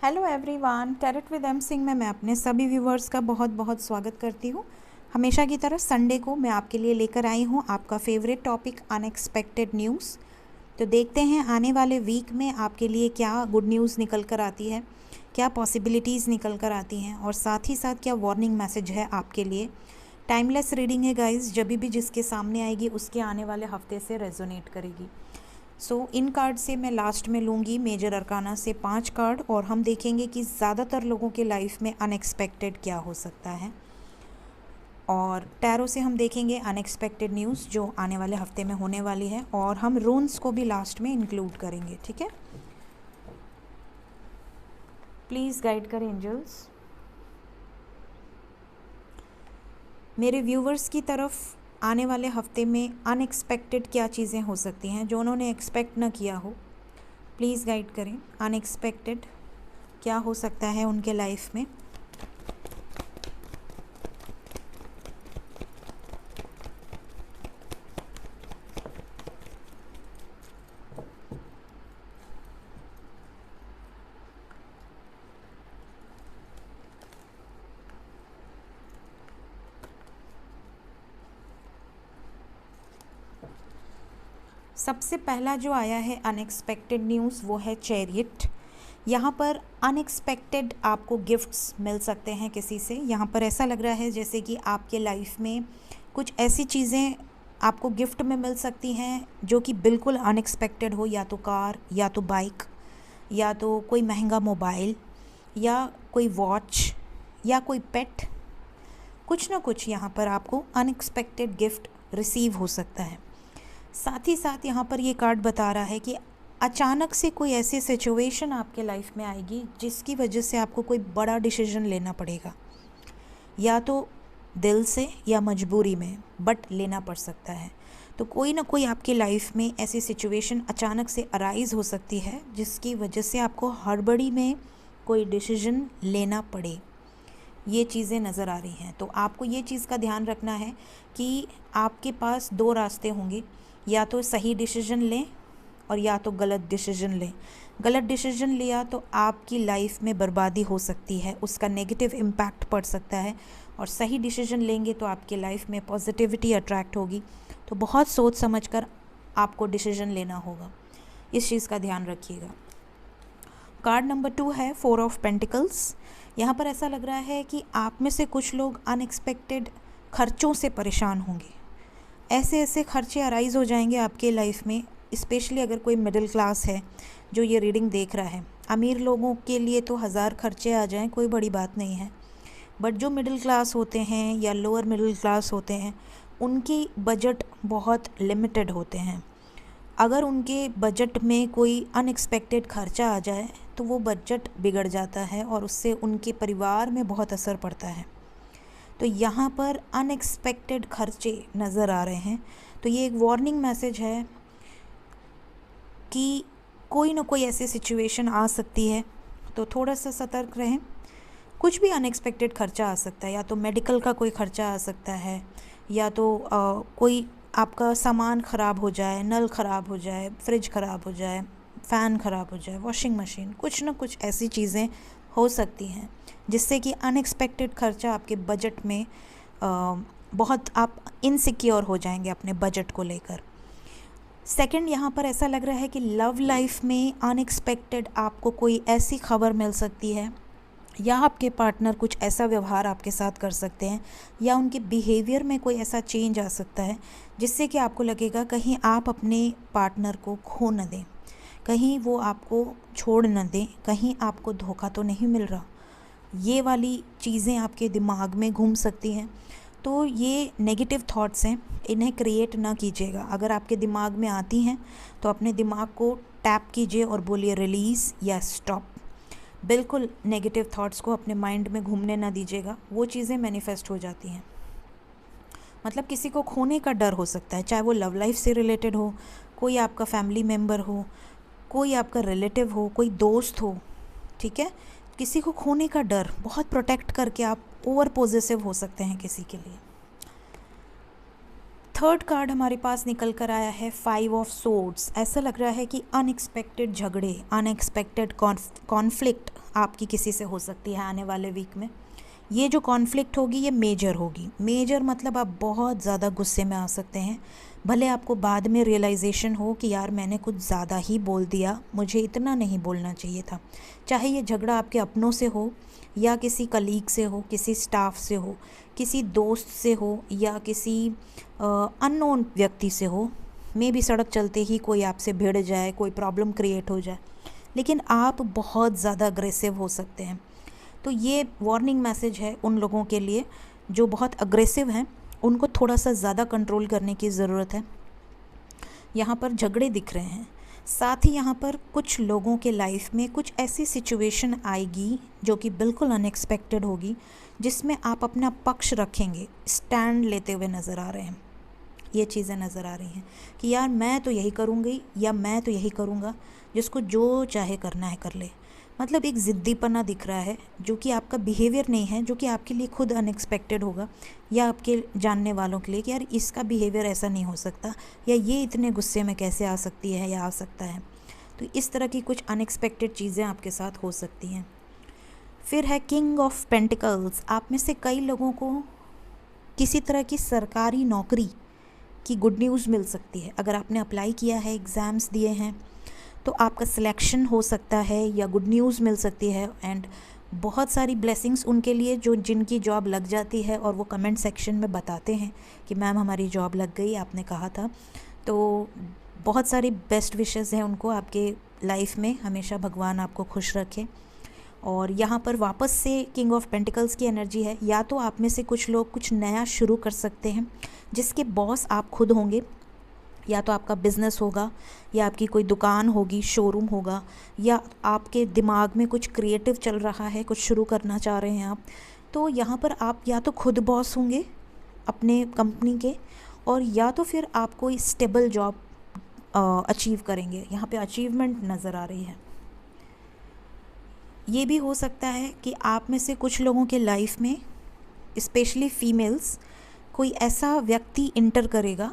Hello everyone, tarot with M Singh में मैं अपने सभी व्यूवर्स का बहुत बहुत स्वागत करती हूँ। हमेशा की तरह संडे को मैं आपके लिए लेकर आई हूँ आपका फेवरेट टॉपिक अनएक्सपेक्टेड न्यूज़। तो देखते हैं आने वाले वीक में आपके लिए क्या गुड न्यूज़ निकल कर आती है, क्या पॉसिबिलिटीज़ निकल कर आती हैं और साथ ही साथ क्या वार्निंग मैसेज है आपके लिए। टाइमलेस रीडिंग है गाइज, जब भी जिसके सामने आएगी उसके आने वाले हफ्ते से रेजोनेट करेगी। इन कार्ड से मैं लास्ट में लूँगी मेजर अरकाना से 5 कार्ड और हम देखेंगे कि ज़्यादातर लोगों के लाइफ में अनएक्सपेक्टेड क्या हो सकता है। और टैरो से हम देखेंगे अनएक्सपेक्टेड न्यूज़ जो आने वाले हफ्ते में होने वाली है और हम रून्स को भी लास्ट में इंक्लूड करेंगे। ठीक है, प्लीज़ गाइड करें एंजल्स। मेरे व्यूवर्स की तरफ आने वाले हफ्ते में अनएक्सपेक्टेड क्या चीज़ें हो सकती हैं जो उन्होंने एक्सपेक्ट ना किया हो, प्लीज़ गाइड करें। अनएक्सपेक्टेड क्या हो सकता है उनके लाइफ में। सबसे पहला जो आया है अनएक्सपेक्टेड न्यूज़ वो है चैरियट। यहाँ पर अनएक्सपेक्टेड आपको गिफ्ट्स मिल सकते हैं किसी से। यहाँ पर ऐसा लग रहा है जैसे कि आपके लाइफ में कुछ ऐसी चीज़ें आपको गिफ्ट में मिल सकती हैं जो कि बिल्कुल अनएक्सपेक्टेड हो, या तो कार, या तो बाइक, या तो कोई महंगा मोबाइल, या कोई वॉच, या कोई पेट। कुछ ना कुछ यहाँ पर आपको अनएक्सपेक्टेड गिफ्ट रिसीव हो सकता है। साथ ही साथ यहाँ पर ये कार्ड बता रहा है कि अचानक से कोई ऐसी सिचुएशन आपके लाइफ में आएगी जिसकी वजह से आपको कोई बड़ा डिसीजन लेना पड़ेगा, या तो दिल से या मजबूरी में, बट लेना पड़ सकता है। तो कोई ना कोई आपकी लाइफ में ऐसी सिचुएशन अचानक से अराइज हो सकती है जिसकी वजह से आपको हड़बड़ी में कोई डिसीजन लेना पड़े। ये चीज़ें नज़र आ रही हैं। तो आपको ये चीज़ का ध्यान रखना है कि आपके पास 2 रास्ते होंगे, या तो सही डिसीजन लें और या तो गलत डिसीजन लें। गलत डिसीजन लिया तो आपकी लाइफ में बर्बादी हो सकती है, उसका नेगेटिव इम्पैक्ट पड़ सकता है, और सही डिसीजन लेंगे तो आपकी लाइफ में पॉजिटिविटी अट्रैक्ट होगी। तो बहुत सोच समझ कर आपको डिसीजन लेना होगा, इस चीज़ का ध्यान रखिएगा। कार्ड नंबर 2 है 4 ऑफ पेंटिकल्स। यहाँ पर ऐसा लग रहा है कि आप में से कुछ लोग अनएक्सपेक्टेड खर्चों से परेशान होंगे। ऐसे ऐसे खर्चे अराइज़ हो जाएंगे आपके लाइफ में, स्पेशली अगर कोई मिडिल क्लास है जो ये रीडिंग देख रहा है। अमीर लोगों के लिए तो 1000 खर्चे आ जाएं, कोई बड़ी बात नहीं है, बट जो मिडिल क्लास होते हैं या लोअर मिडिल क्लास होते हैं उनकी बजट बहुत लिमिटेड होते हैं। अगर उनके बजट में कोई अनएक्सपेक्टेड खर्चा आ जाए तो वो बजट बिगड़ जाता है और उससे उनके परिवार में बहुत असर पड़ता है। तो यहाँ पर अनएक्सपेक्टेड खर्चे नज़र आ रहे हैं। तो ये एक वार्निंग मैसेज है कि कोई ना कोई ऐसी सिचुएशन आ सकती है, तो थोड़ा सा सतर्क रहें। कुछ भी अनएक्सपेक्टेड खर्चा आ सकता है, या तो मेडिकल का कोई खर्चा आ सकता है, या तो कोई आपका सामान ख़राब हो जाए, नल ख़राब हो जाए, फ्रिज ख़राब हो जाए, फ़ैन ख़राब हो जाए, वॉशिंग मशीन, कुछ ना कुछ ऐसी चीज़ें हो सकती हैं जिससे कि अनएक्सपेक्टेड खर्चा आपके बजट में बहुत आप इनसिक्योर हो जाएंगे अपने बजट को लेकर। सेकंड, यहाँ पर ऐसा लग रहा है कि लव लाइफ में अनएक्सपेक्टेड आपको कोई ऐसी खबर मिल सकती है, या आपके पार्टनर कुछ ऐसा व्यवहार आपके साथ कर सकते हैं, या उनके बिहेवियर में कोई ऐसा चेंज आ सकता है जिससे कि आपको लगेगा कहीं आप अपने पार्टनर को खो न दें, कहीं वो आपको छोड़ न दें, कहीं आपको धोखा तो नहीं मिल रहा। ये वाली चीज़ें आपके दिमाग में घूम सकती हैं। तो ये नेगेटिव थॉट्स हैं, इन्हें क्रिएट ना कीजिएगा। अगर आपके दिमाग में आती हैं तो अपने दिमाग को टैप कीजिए और बोलिए रिलीज़ या स्टॉप। बिल्कुल नेगेटिव थॉट्स को अपने माइंड में घूमने ना दीजिएगा, वो चीज़ें मैनिफेस्ट हो जाती हैं। मतलब किसी को खोने का डर हो सकता है, चाहे वो लव लाइफ से रिलेटेड हो, कोई आपका फैमिली मेम्बर हो, कोई आपका रिलेटिव हो, कोई दोस्त हो, ठीक है। किसी को खोने का डर, बहुत प्रोटेक्ट करके आप ओवर पॉजेसिव हो सकते हैं किसी के लिए। थर्ड कार्ड हमारे पास निकल कर आया है 5 ऑफ सोर्ड्स। ऐसा लग रहा है कि अनएक्सपेक्टेड झगड़े, अनएक्सपेक्टेड कॉन्फ्लिक्ट आपकी किसी से हो सकती है आने वाले वीक में। ये जो कॉन्फ्लिक्ट होगी ये मेजर होगी। मेजर मतलब आप बहुत ज़्यादा गुस्से में आ सकते हैं, भले आपको बाद में रियलाइजेशन हो कि यार मैंने कुछ ज़्यादा ही बोल दिया, मुझे इतना नहीं बोलना चाहिए था। चाहे ये झगड़ा आपके अपनों से हो या किसी कलीग से हो, किसी स्टाफ से हो, किसी दोस्त से हो या किसी अननोन व्यक्ति से हो। मे भी सड़क चलते ही कोई आपसे भिड़ जाए, कोई प्रॉब्लम क्रिएट हो जाए, लेकिन आप बहुत ज़्यादा अग्रेसिव हो सकते हैं। तो ये वार्निंग मैसेज है उन लोगों के लिए जो बहुत अग्रेसिव हैं, उनको थोड़ा सा ज़्यादा कंट्रोल करने की ज़रूरत है। यहाँ पर झगड़े दिख रहे हैं, साथ ही यहाँ पर कुछ लोगों के लाइफ में कुछ ऐसी सिचुएशन आएगी जो कि बिल्कुल अनएक्सपेक्टेड होगी, जिसमें आप अपना पक्ष रखेंगे, स्टैंड लेते हुए नज़र आ रहे हैं। ये चीज़ें नज़र आ रही हैं कि यार मैं तो यही करूँगी या मैं तो यही करूँगा, जिसको जो चाहे करना है कर ले। मतलब एक ज़िद्दीपना दिख रहा है जो कि आपका बिहेवियर नहीं है, जो कि आपके लिए खुद अनएक्सपेक्टेड होगा या आपके जानने वालों के लिए कि यार इसका बिहेवियर ऐसा नहीं हो सकता, या ये इतने गुस्से में कैसे आ सकती है या आ सकता है। तो इस तरह की कुछ अनएक्सपेक्टेड चीज़ें आपके साथ हो सकती हैं। फिर है किंग ऑफ पेंटिकल्स। आप में से कई लोगों को किसी तरह की सरकारी नौकरी की गुड न्यूज़ मिल सकती है। अगर आपने अप्लाई किया है, एग्ज़ाम्स दिए हैं, तो आपका सिलेक्शन हो सकता है या गुड न्यूज़ मिल सकती है। एंड बहुत सारी ब्लेसिंग्स उनके लिए जो जिनकी जॉब लग जाती है और वो कमेंट सेक्शन में बताते हैं कि मैम हमारी जॉब लग गई, आपने कहा था। तो बहुत सारी बेस्ट विशेस हैं उनको आपके लाइफ में। हमेशा भगवान आपको खुश रखे। और यहाँ पर वापस से किंग ऑफ पेंटिकल्स की एनर्जी है। या तो आप में से कुछ लोग कुछ नया शुरू कर सकते हैं जिसके बॉस आप खुद होंगे, या तो आपका बिज़नेस होगा या आपकी कोई दुकान होगी, शोरूम होगा, या आपके दिमाग में कुछ क्रिएटिव चल रहा है, कुछ शुरू करना चाह रहे हैं आप। तो यहाँ पर आप या तो खुद बॉस होंगे अपने कंपनी के, और या तो फिर आप कोई स्टेबल जॉब अचीव करेंगे। यहाँ पे अचीवमेंट नज़र आ रही है। ये भी हो सकता है कि आप में से कुछ लोगों के लाइफ में, स्पेशली फीमेल्स, कोई ऐसा व्यक्ति इंटर करेगा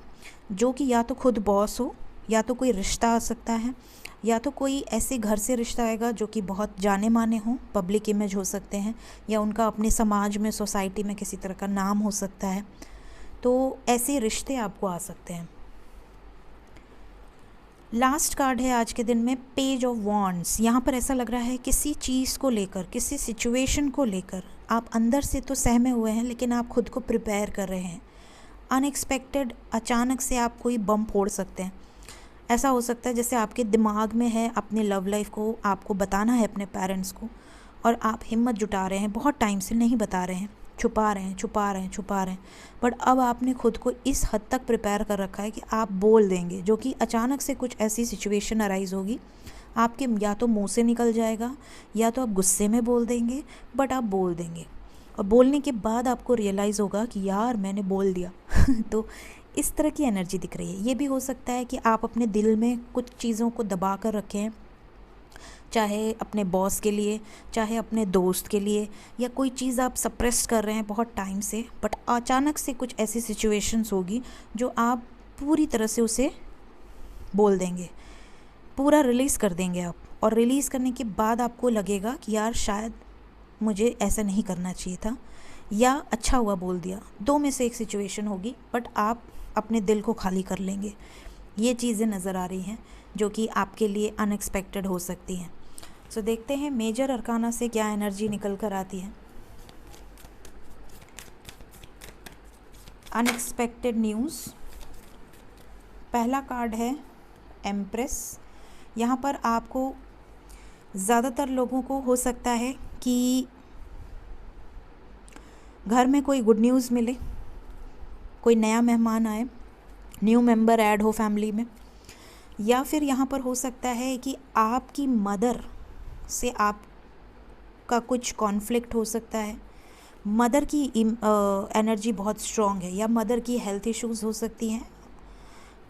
जो कि या तो खुद बॉस हो, या तो कोई रिश्ता आ सकता है, या तो कोई ऐसे घर से रिश्ता आएगा जो कि बहुत जाने माने हों, पब्लिक इमेज हो सकते हैं, या उनका अपने समाज में, सोसाइटी में किसी तरह का नाम हो सकता है। तो ऐसे रिश्ते आपको आ सकते हैं। लास्ट कार्ड है आज के दिन में पेज ऑफ वॉन्ड्स। यहाँ पर ऐसा लग रहा है किसी चीज़ को लेकर, किसी सिचुएशन को लेकर आप अंदर से तो सहमे हुए हैं, लेकिन आप खुद को प्रिपेयर कर रहे हैं। अनएक्सपेक्टेड अचानक से आप कोई बम फोड़ सकते हैं। ऐसा हो सकता है जैसे आपके दिमाग में है अपने लव लाइफ को आपको बताना है अपने पेरेंट्स को, और आप हिम्मत जुटा रहे हैं, बहुत टाइम से नहीं बता रहे हैं, छुपा रहे हैं, बट अब आपने खुद को इस हद तक प्रिपेयर कर रखा है कि आप बोल देंगे, जो कि अचानक से कुछ ऐसी सिचुएशन अराइज़ होगी, आपके या तो मुंह से निकल जाएगा या तो आप गुस्से में बोल देंगे, बट आप बोल देंगे। और बोलने के बाद आपको रियलाइज़ होगा कि यार मैंने बोल दिया। तो इस तरह की एनर्जी दिख रही है। ये भी हो सकता है कि आप अपने दिल में कुछ चीज़ों को दबा कर रखें, चाहे अपने बॉस के लिए, चाहे अपने दोस्त के लिए, या कोई चीज़ आप सप्रेस कर रहे हैं बहुत टाइम से, बट अचानक से कुछ ऐसी सिचुएशंस होगी जो आप पूरी तरह से उसे बोल देंगे, पूरा रिलीज़ कर देंगे आप। और रिलीज़ करने के बाद आपको लगेगा कि यार शायद मुझे ऐसा नहीं करना चाहिए था, या अच्छा हुआ बोल दिया। दो में से एक सिचुएशन होगी, बट आप अपने दिल को खाली कर लेंगे। ये चीज़ें नज़र आ रही हैं जो कि आपके लिए अनएक्सपेक्टेड हो सकती हैं। सो देखते हैं मेजर अरकाना से क्या एनर्जी निकल कर आती है। Unexpected news. पहला कार्ड है एम्प्रेस। यहाँ पर आपको ज़्यादातर लोगों को हो सकता है कि घर में कोई गुड न्यूज़ मिले, कोई नया मेहमान आए, न्यू मेंबर ऐड हो फैमिली में, या फिर यहाँ पर हो सकता है कि आपकी मदर से आपका कुछ कॉन्फ्लिक्ट हो सकता है। मदर की एनर्जी बहुत स्ट्रॉन्ग है, या मदर की हेल्थ इश्यूज़ हो सकती हैं।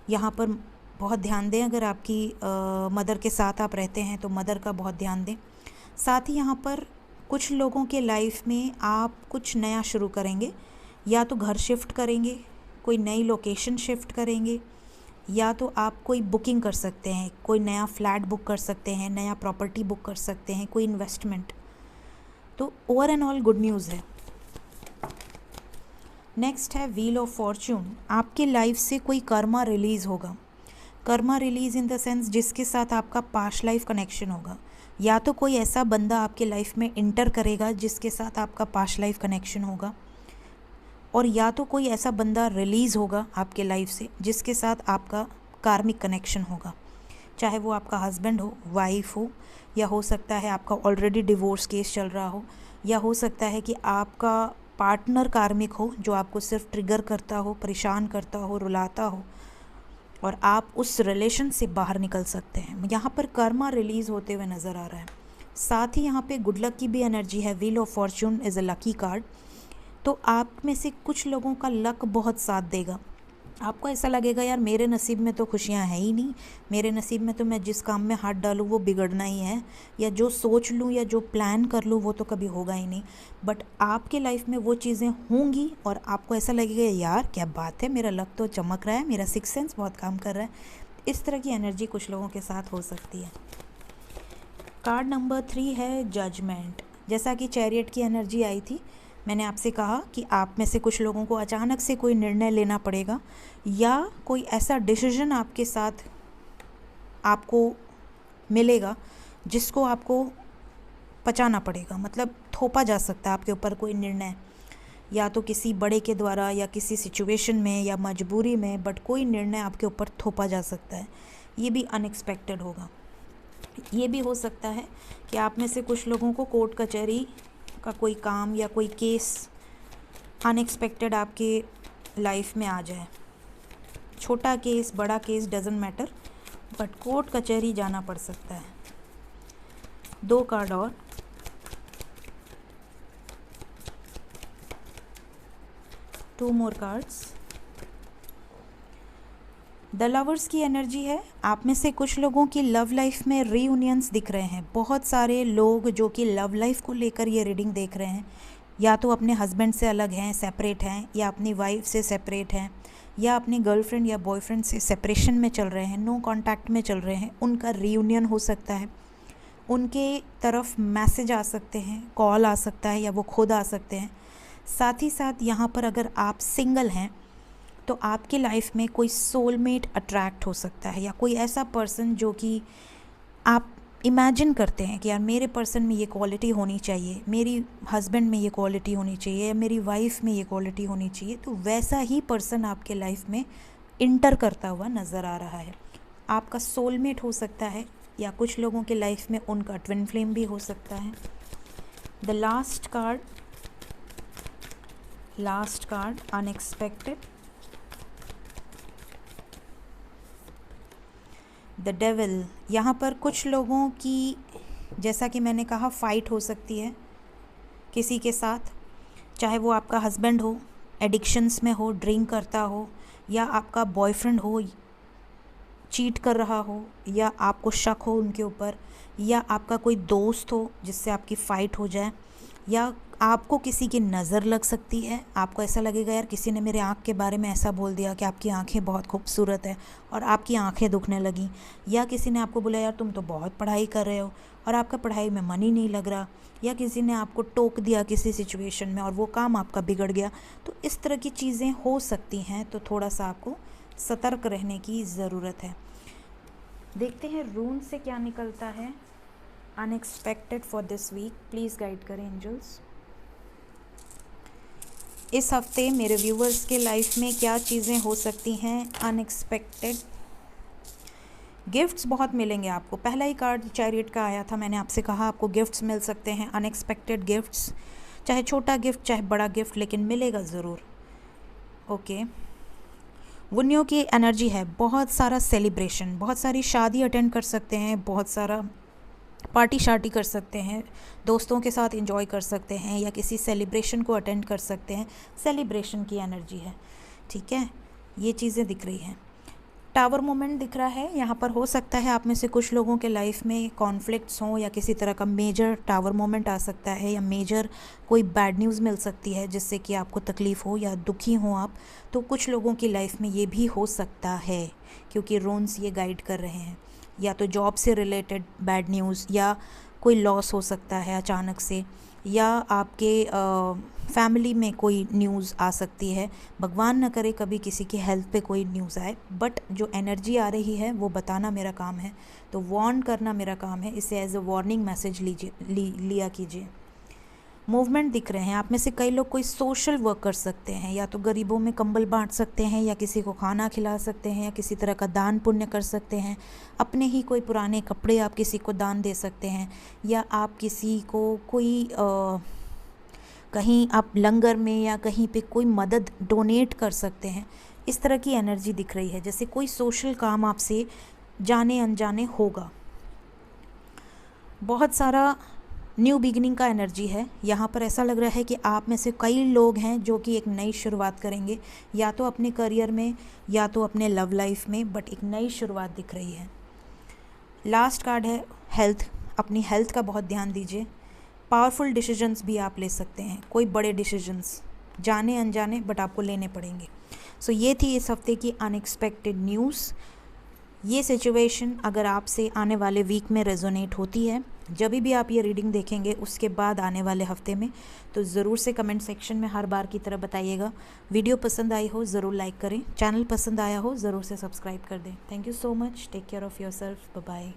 यहाँ पर बहुत ध्यान दें, अगर आपकी मदर के साथ आप रहते हैं तो मदर का बहुत ध्यान दें। साथ ही यहाँ पर कुछ लोगों के लाइफ में आप कुछ नया शुरू करेंगे, या तो घर शिफ्ट करेंगे, कोई नई लोकेशन शिफ्ट करेंगे, या तो आप कोई बुकिंग कर सकते हैं, कोई नया फ्लैट बुक कर सकते हैं, नया प्रॉपर्टी बुक कर सकते हैं, कोई इन्वेस्टमेंट तो over and all good news है। नेक्स्ट है व्हील ऑफ फॉर्च्यून। आपकी लाइफ से कोई कर्मा रिलीज़ होगा। Karma release in the sense जिसके साथ आपका पास्ट लाइफ कनेक्शन होगा। या तो कोई ऐसा बंदा आपके लाइफ में इंटर करेगा जिसके साथ आपका पास्ट लाइफ कनेक्शन होगा, और या तो कोई ऐसा बंदा रिलीज़ होगा आपके लाइफ से जिसके साथ आपका कार्मिक कनेक्शन होगा। चाहे वो आपका हस्बैंड हो, वाइफ हो, या हो सकता है आपका ऑलरेडी डिवोर्स केस चल रहा हो, या हो सकता है कि आपका पार्टनर कार्मिक हो जो आपको सिर्फ ट्रिगर करता हो, परेशान करता हो, रुलाता हो, और आप उस रिलेशन से बाहर निकल सकते हैं। यहाँ पर कर्मा रिलीज़ होते हुए नज़र आ रहा है। साथ ही यहाँ पे गुड लक की भी एनर्जी है। Wheel of Fortune is a lucky card. तो आप में से कुछ लोगों का लक बहुत साथ देगा। आपको ऐसा लगेगा यार मेरे नसीब में तो खुशियाँ हैं ही नहीं, मेरे नसीब में तो मैं जिस काम में हाथ डालूँ वो बिगड़ना ही है, या जो सोच लूँ या जो प्लान कर लूँ वो तो कभी होगा ही नहीं। बट आपके लाइफ में वो चीज़ें होंगी और आपको ऐसा लगेगा यार क्या बात है, मेरा लक तो चमक रहा है, मेरा सिक्स सेंस बहुत काम कर रहा है। इस तरह की एनर्जी कुछ लोगों के साथ हो सकती है। कार्ड नंबर 3 है जजमेंट। जैसा कि चैरियट की एनर्जी आई थी, मैंने आपसे कहा कि आप में से कुछ लोगों को अचानक से कोई निर्णय लेना पड़ेगा, या कोई ऐसा डिसीजन आपके साथ आपको मिलेगा जिसको आपको पचाना पड़ेगा। मतलब थोपा जा सकता है आपके ऊपर कोई निर्णय, या तो किसी बड़े के द्वारा या किसी सिचुएशन में या मजबूरी में, बट कोई निर्णय आपके ऊपर थोपा जा सकता है। ये भी अनएक्सपेक्टेड होगा। ये भी हो सकता है कि आप में से कुछ लोगों को कोर्ट कचहरी का कोई काम या कोई केस अनएक्सपेक्टेड आपके लाइफ में आ जाए। छोटा केस, बड़ा case, doesn't matter, but court कचहरी जाना पड़ सकता है। 2 कार्ड और। Two more cards. The lovers की एनर्जी है। आप में से कुछ लोगों की लव लाइफ में रीयूनियंस दिख रहे हैं। बहुत सारे लोग जो कि लव लाइफ को लेकर ये रीडिंग देख रहे हैं, या तो अपने हस्बैंड से अलग हैं, सेपरेट हैं, या अपनी वाइफ से सेपरेट हैं, या अपनी गर्लफ्रेंड या बॉयफ्रेंड से सेपरेशन में चल रहे हैं, नो कांटेक्ट में चल रहे हैं, उनका रीयूनियन हो सकता है। उनके तरफ मैसेज आ सकते हैं, कॉल आ सकता है, या वो खुद आ सकते हैं। साथ ही साथ यहाँ पर अगर आप सिंगल हैं तो आपकी लाइफ में कोई सोलमेट अट्रैक्ट हो सकता है, या कोई ऐसा पर्सन जो कि आप इमेजिन करते हैं कि यार मेरे पर्सन में ये क्वालिटी होनी चाहिए, मेरी हस्बैंड में ये क्वालिटी होनी चाहिए, या मेरी वाइफ में ये क्वालिटी होनी चाहिए। तो वैसा ही पर्सन आपके लाइफ में इंटर करता हुआ नज़र आ रहा है। आपका सोलमेट हो सकता है, या कुछ लोगों के लाइफ में उनका ट्विन फ्लेम भी हो सकता है। The last card unexpected. The devil. यहाँ पर कुछ लोगों की, जैसा कि मैंने कहा, फ़ाइट हो सकती है किसी के साथ, चाहे वो आपका हस्बैंड हो, एडिक्शंस में हो, ड्रिंक करता हो, या आपका बॉयफ्रेंड हो, चीट कर रहा हो, या आपको शक हो उनके ऊपर, या आपका कोई दोस्त हो जिससे आपकी फ़ाइट हो जाए, या आपको किसी की नज़र लग सकती है। आपको ऐसा लगेगा यार किसी ने मेरे आँख के बारे में ऐसा बोल दिया कि आपकी आंखें बहुत खूबसूरत है, और आपकी आंखें दुखने लगी, या किसी ने आपको बोला यार तुम तो बहुत पढ़ाई कर रहे हो और आपका पढ़ाई में मन ही नहीं लग रहा, या किसी ने आपको टोक दिया किसी सिचुएशन में और वो काम आपका बिगड़ गया। तो इस तरह की चीज़ें हो सकती हैं, तो थोड़ा सा आपको सतर्क रहने की ज़रूरत है। देखते हैं रून से क्या निकलता है unexpected for this week. Please guide करें एंजल्स। इस हफ्ते मेरे व्यूवर्स के लाइफ में क्या चीज़ें हो सकती हैं अनएक्सपेक्टेड। गिफ्ट्स बहुत मिलेंगे आपको। पहला ही कार्ड चैरियट का आया था, मैंने आपसे कहा आपको गिफ्ट्स मिल सकते हैं, अनएक्सपेक्टेड गिफ्ट्स, चाहे छोटा गिफ्ट चाहे बड़ा गिफ्ट, लेकिन मिलेगा ज़रूर। ओके, गुनियों की एनर्जी है। बहुत सारा सेलिब्रेशन, बहुत सारी शादी अटेंड कर सकते हैं, बहुत सारा पार्टी शार्टी कर सकते हैं, दोस्तों के साथ एंजॉय कर सकते हैं, या किसी सेलिब्रेशन को अटेंड कर सकते हैं। सेलिब्रेशन की एनर्जी है, ठीक है, ये चीज़ें दिख रही हैं। टावर मोमेंट दिख रहा है। यहाँ पर हो सकता है आप में से कुछ लोगों के लाइफ में कॉन्फ्लिक्ट्स हों, या किसी तरह का मेजर टावर मोमेंट आ सकता है, या मेजर कोई बैड न्यूज़ मिल सकती है जिससे कि आपको तकलीफ़ हो या दुखी हो आप। तो कुछ लोगों की लाइफ में ये भी हो सकता है, क्योंकि रोन्स ये गाइड कर रहे हैं। या तो जॉब से रिलेटेड बैड न्यूज़, या कोई लॉस हो सकता है अचानक से, या आपके फैमिली में कोई न्यूज़ आ सकती है। भगवान न करे कभी किसी की हेल्थ पे कोई न्यूज़ आए, बट जो एनर्जी आ रही है वो बताना मेरा काम है, तो वार्न करना मेरा काम है। इसे एज अ वार्निंग मैसेज लिया कीजिए। मूवमेंट दिख रहे हैं, आप में से कई लोग कोई सोशल वर्क कर सकते हैं, या तो गरीबों में कंबल बांट सकते हैं, या किसी को खाना खिला सकते हैं, या किसी तरह का दान पुण्य कर सकते हैं। अपने ही कोई पुराने कपड़े आप किसी को दान दे सकते हैं, या आप किसी को कोई कहीं आप लंगर में या कहीं पे कोई मदद डोनेट कर सकते हैं। इस तरह की एनर्जी दिख रही है, जैसे कोई सोशल काम आपसे जाने अनजाने होगा। बहुत सारा न्यू बिगिनिंग का एनर्जी है यहाँ पर। ऐसा लग रहा है कि आप में से कई लोग हैं जो कि एक नई शुरुआत करेंगे, या तो अपने करियर में या तो अपने लव लाइफ में, बट एक नई शुरुआत दिख रही है। लास्ट कार्ड है हेल्थ। अपनी हेल्थ का बहुत ध्यान दीजिए। पावरफुल डिसीजंस भी आप ले सकते हैं, कोई बड़े डिसीजंस जाने अनजाने, बट आपको लेने पड़ेंगे। सो ये थी इस हफ्ते की अनएक्सपेक्टेड न्यूज़। ये सिचुएशन अगर आपसे आने वाले वीक में रेजोनेट होती है, जब भी आप ये रीडिंग देखेंगे उसके बाद आने वाले हफ्ते में, तो ज़रूर से कमेंट सेक्शन में हर बार की तरह बताइएगा। वीडियो पसंद आई हो ज़रूर लाइक करें, चैनल पसंद आया हो ज़रूर से सब्सक्राइब कर दें। Thank you so much, take care of yourself, bye bye.